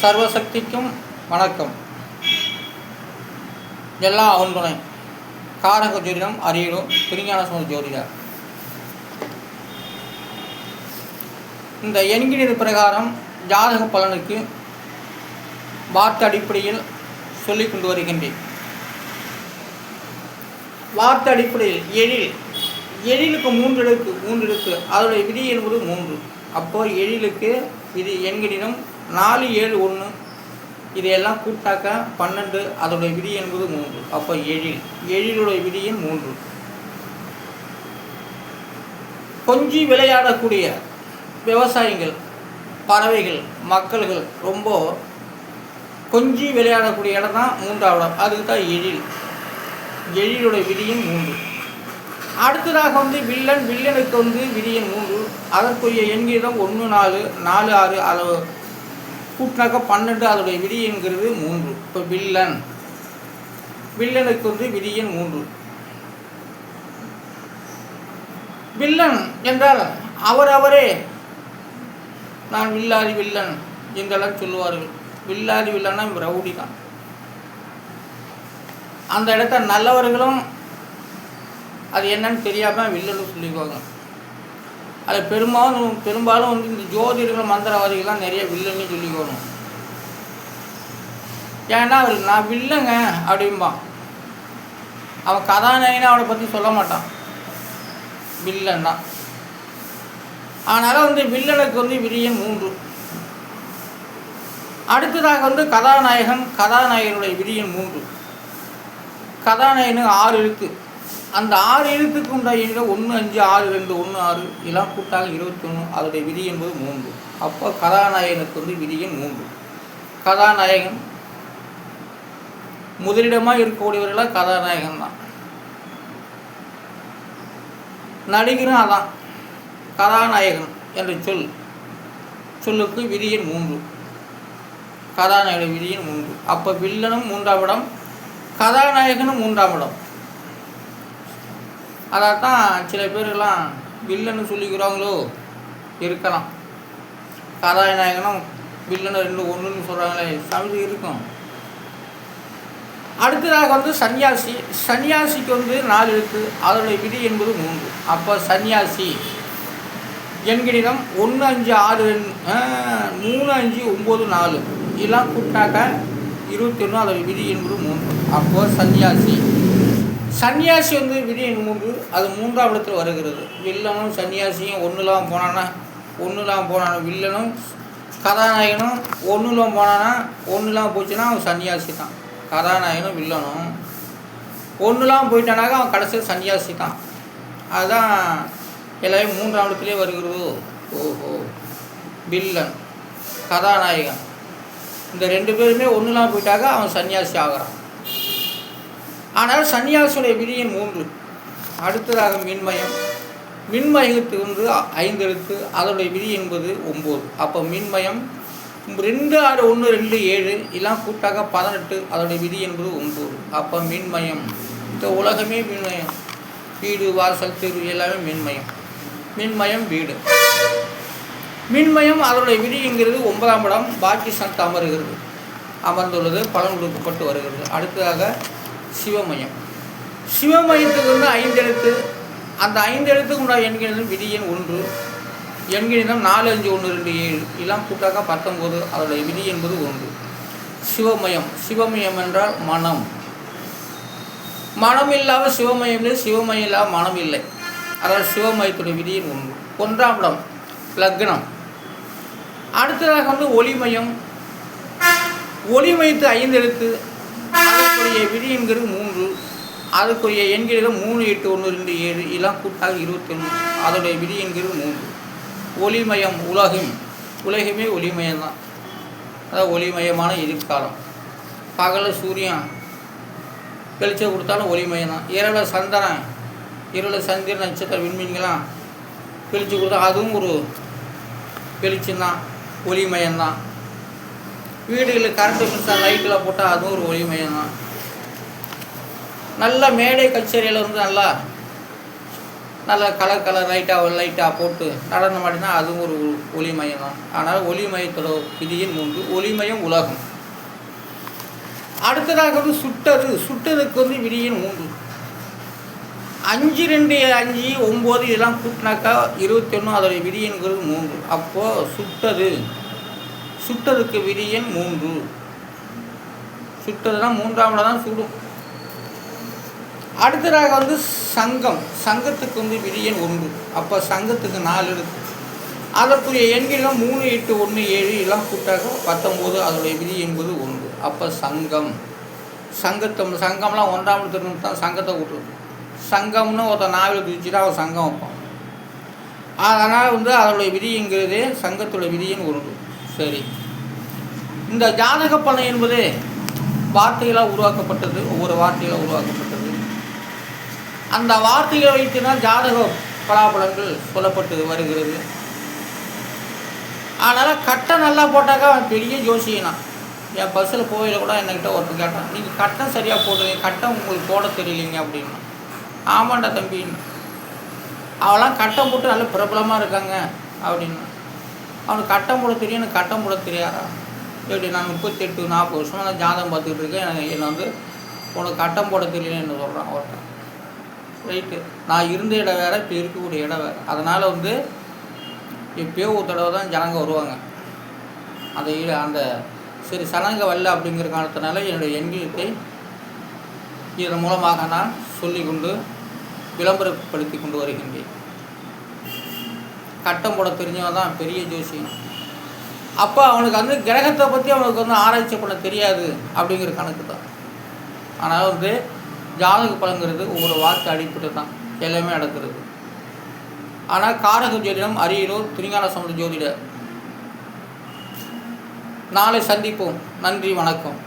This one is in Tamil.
சர்வசக்திக்கும் வணக்கம். எல்லாம் அவன் துணை. காரக ஜோதிடம் அறியணும் திருஞான சம்பந்த ஜோதிடர். இந்த எண்கிணறு பிரகாரம் ஜாதக பலனுக்கு வார்த்தை அடிப்படையில் சொல்லிக் கொண்டு வருகின்றேன். வார்த்தை அடிப்படையில் எழிலுக்கு மூன்று இருக்கு. அதோடைய விதி என்பது 3. அப்போ எழிலுக்கு விதி எண்கிணிடம் 4, 7, 1 இதையெல்லாம் கூட்டாக்க 12. அதோடைய விதி என்பது 3. அப்போ எழிலுடைய விதியின் 3. கொஞ்சி விளையாடக்கூடிய விவசாயிகள், பறவைகள், மக்கள்கள் ரொம்ப கொஞ்சி விளையாடக்கூடிய இடம் தான் 3வது இடம். அதுக்கு தான் எழிலுடைய விதியின் 3. அடுத்ததாக வில்லனுக்கு விதியின் 3. அதற்குரிய எண்கிடம் 1, 4, 4, 6 அளவு கூட்டினாக்க 12. அதோடைய விதி என்கிறது 3. இப்போ வில்லனுக்கு விதியின் 3. வில்லன் என்றால் அவரே நான் வில்லாதி வில்லன் என்றெல்லாம் சொல்லுவார்கள். வில்லாதி வில்லன்னா ரவுடி தான். அந்த இடத்த நல்லவர்களும் அது என்னன்னு தெரியாமல் வில்லன்னு சொல்லிக்குவாங்க. அது பெரும்பாலும் இந்த ஜோதிடர்கள், மந்திரவாதிகள்லாம் நிறைய வில்லன்னு சொல்லிக்கணும். ஏன்னா நான் வில்லங்க அப்படிம்பான். அவன் கதாநாயகனை அவனை பற்றி சொல்ல மாட்டான், வில்லன் தான். அதனால் வில்லனுக்கு விதியின் 3. அடுத்ததாக கதாநாயகனுடைய விதியின் 3. கதாநாயகனுக்கு 6 இருக்கு. அந்த 6 எழுத்துக்கு உண்டான 1, 5, 6, 2, 1, 6 இதெல்லாம் கூட்டாக 21. அதோடைய விதி என்பது 3. அப்போ கதாநாயகனுக்கு விதியின் 3. கதாநாயகன் முதலிடமாக இருக்கக்கூடியவர்களாக கதாநாயகன் தான். நடிகரும் அதான். கதாநாயகன் என்ற சொல்லுக்கு விதியின் 3. கதாநாயகன் விதியின் 3. அப்போ வில்லனும் 3ஆம் இடம், கதாநாயகனும் 3ஆம் இடம். அதான் சில பேரெல்லாம் வில்லன்னு சொல்லிக்கிறாங்களோ இருக்கலாம். கதாநாயகனும் வில்லனும் 2, 1ன்னு சொல்கிறாங்களே, சமைச்சு இருக்கும். அடுத்ததாக சன்னியாசிக்கு 4 இருக்கு. அதனுடைய விதி என்பது 3. அப்போ சன்னியாசி எண்கிணிடம் 1, 5, 6, 3, 5, 9, 4 இதெல்லாம் கூட்டாக்க 21. அதோடைய விதி என்பது 3. அப்போ சன்னியாசி விதி 3. அது 3ஆம் இடத்தில் வருகிறது. வில்லனும் சன்னியாசியும் ஒன்றுலாம் போனானா வில்லனும் கதாநாயகனும் ஒன்றுலாம் போச்சுன்னா அவன் சன்னியாசி தான். கதாநாயகனும் வில்லனும் ஒன்றுலாம் போயிட்டானாக்க அவன் கடைசியில் சன்னியாசி தான். அதுதான் எல்லாமே 3ஆம் இடத்துலேயே வருகிறது. ஓஹோ, வில்லன் கதாநாயகன் இந்த 2 பேருமே ஒன்றுலாம் போயிட்டாக்க அவன் சன்னியாசி ஆகிறான். ஆனால் சன்னியாசியுடைய விதியின் 3. அடுத்ததாக மின்மயத்துக்கு 5 எழுத்து. அதனுடைய விதி என்பது 9. அப்போ மின்மயம் 2, 6, 1, 2, 7 இதெல்லாம் கூட்டாக 18. அதனுடைய விதி என்பது 9. அப்போ மின்மயம். இந்த உலகமே மின்மயம். வீடு, வாசல், தெரு எல்லாமே மின்மயம் வீடு. மின்மயம் அதனுடைய விதிங்கிறது 9ஆம் இடம். பாக்கி சந்த் அமர்ந்துள்ளது, பலன் கொடுக்கப்பட்டு வருகிறது. அடுத்ததாக சிவமயத்துக்கு 5 எழுத்து. அந்த 5 எழுத்துக்கு உண்டான எண்கிணிதம் விதியின் 1. எண்கிணிதம் 4, 5, 1, 2, 7 இதெல்லாம் கூட்டாக 19. அதோடைய விதி என்பது 1. சிவமயம் என்றால் மனம் இல்லாத சிவமயம் இல்லை, சிவமயம் இல்லாத மனம் இல்லை. அதாவது சிவமயத்துடைய விதியின் 1. 1ஆம் இடம் லக்னம். அடுத்ததாக ஒளிமயத்து 5 எழுத்து. அதுக்குரிய விதிங்கிறது 3. அதுக்குரிய எண்கிணிதம் 3, 8, 1, 2, 7 இதெல்லாம் கூட்டாக 21. அதோடைய விதிங்கிறது 3. ஒளிமயம் உலகமே ஒளிமயம்தான். அதாவது ஒளிமயமான எதிர்காலம். பகலில் சூரியன் வெளிச்சம் கொடுத்தாலும் ஒளிமயம் தான். இரவில் சந்திரன் நட்சத்திர விண்மீன்களாம் வெளிச்சம் கொடுத்தா அதுவும் ஒரு வெளிச்சம்தான், ஒளிமயம்தான். வீடுகளில் கரண்ட் மின்சாரம் லைட்டில் போட்டால் அதுவும் ஒரு ஒளிமயம்தான். நல்ல மேடை கச்சேரியில் நல்லா நல்லா கலர் லைட்டாக போட்டு நடனம் ஆடினா அதுவும் ஒரு ஒளிமயம் தான். அதனால் ஒளிமயத்தோட விதியின் 3. ஒளிமயம் உலகம். அடுத்ததாக வந்து சுட்டதுக்கு வந்து விதியின் 3. 5, 2, 5, 9 இதெல்லாம் கூட்டினாக்கா 21. அதோடைய விதியன்கிறது 3. அப்போது சுட்டதுக்கு விதியன் 3. சுட்டதுன்னா 3ஆம் தான் சுடும். அடுத்ததாக வந்து சங்கத்துக்கு வந்து விதியன் 1. அப்போ சங்கத்துக்கு 4 இருக்குது. அதற்குரிய எண்கள் 3, 8, 1, 7 எல்லாம் கூட்டாக 19. அதோடைய விதி என்பது 1. அப்போ சங்கம்லாம் 1ஆம் திரும்ப தான் சங்கத்தை கூட்டுறது. சங்கம்னு ஒருத்தர் நாவில் குதிச்சுட்டு அவன் சங்கம் வைப்பான். அதனால் வந்து அதோடைய விதிங்கிறது சங்கத்துடைய விதியின் 1. சரி, இந்த ஜாதக பலன் என்பது வார்த்தைகளாக உருவாக்கப்பட்டது. ஒவ்வொரு வார்த்தைகளாக உருவாக்கப்பட்டது. அந்த வார்த்தைகளை வைத்துனால் ஜாதக பலாபலன்கள் சொல்லப்பட்டு வருகிறது. அதனால் கட்டம் நல்லா போட்டாக்கா அவன் பெரிய ஜோசியனா. என் பஸ்ஸில் போயில கூட என்கிட்ட ஒருத்தர் கேட்டான், நீங்கள் கட்டம் சரியாக போடுறீங்க, கட்டம் உங்களுக்கு போட தெரியலைங்க அப்படின்னா. ஆமாண்டா தம்பின்னு. அவெல்லாம் கட்டம் போட்டு நல்ல பிரபலமாக இருக்காங்க அப்படின்னா. அவனுக்கு கட்டம் போட தெரியும், எனக்கு கட்டம் போட தெரியாதா? எப்படி நான் 38, 40 வருஷமாக நான் ஜாதகம் பார்த்துக்கிட்டு இருக்கேன். என்னை வந்து உனக்கு கட்டம் போட தெரியலன்னு என்ன சொல்கிறான் ஒருத்தன். ரைட்டு, நான் இருந்த இடம் வேறு, இப்போ இருக்கக்கூடிய இடம் வேறு. அதனால் வந்து எப்பயோ ஒரு தடவை தான் ஜனங்க வருவாங்க. அந்த சரி சனங்க வரல அப்படிங்கிற காரணத்தினால என்னுடைய எண்ணிக்கை இதன் மூலமாக நான் சொல்லிக்கொண்டு விளம்பரப்படுத்தி கொண்டு வருகின்றேன். கட்டம் போட தெரிஞ்சவன் தான் பெரிய ஜோசியம். அப்போ அவனுக்கு வந்து கிரகத்தை பற்றி அவனுக்கு வந்து ஆராய்ச்சி பண்ண தெரியாது அப்படிங்கிற கணக்கு தான். ஆனால் வந்து ஜாதக பலங்கிறது ஒவ்வொரு வார்த்தை அடிப்பட்டு தான் எல்லாமே நடக்கிறது. ஆனால் காரக ஜோதிடம் அரியலூர் திருஞான சம்பந்த ஜோதிடர். நாளை சந்திப்போம். நன்றி, வணக்கம்.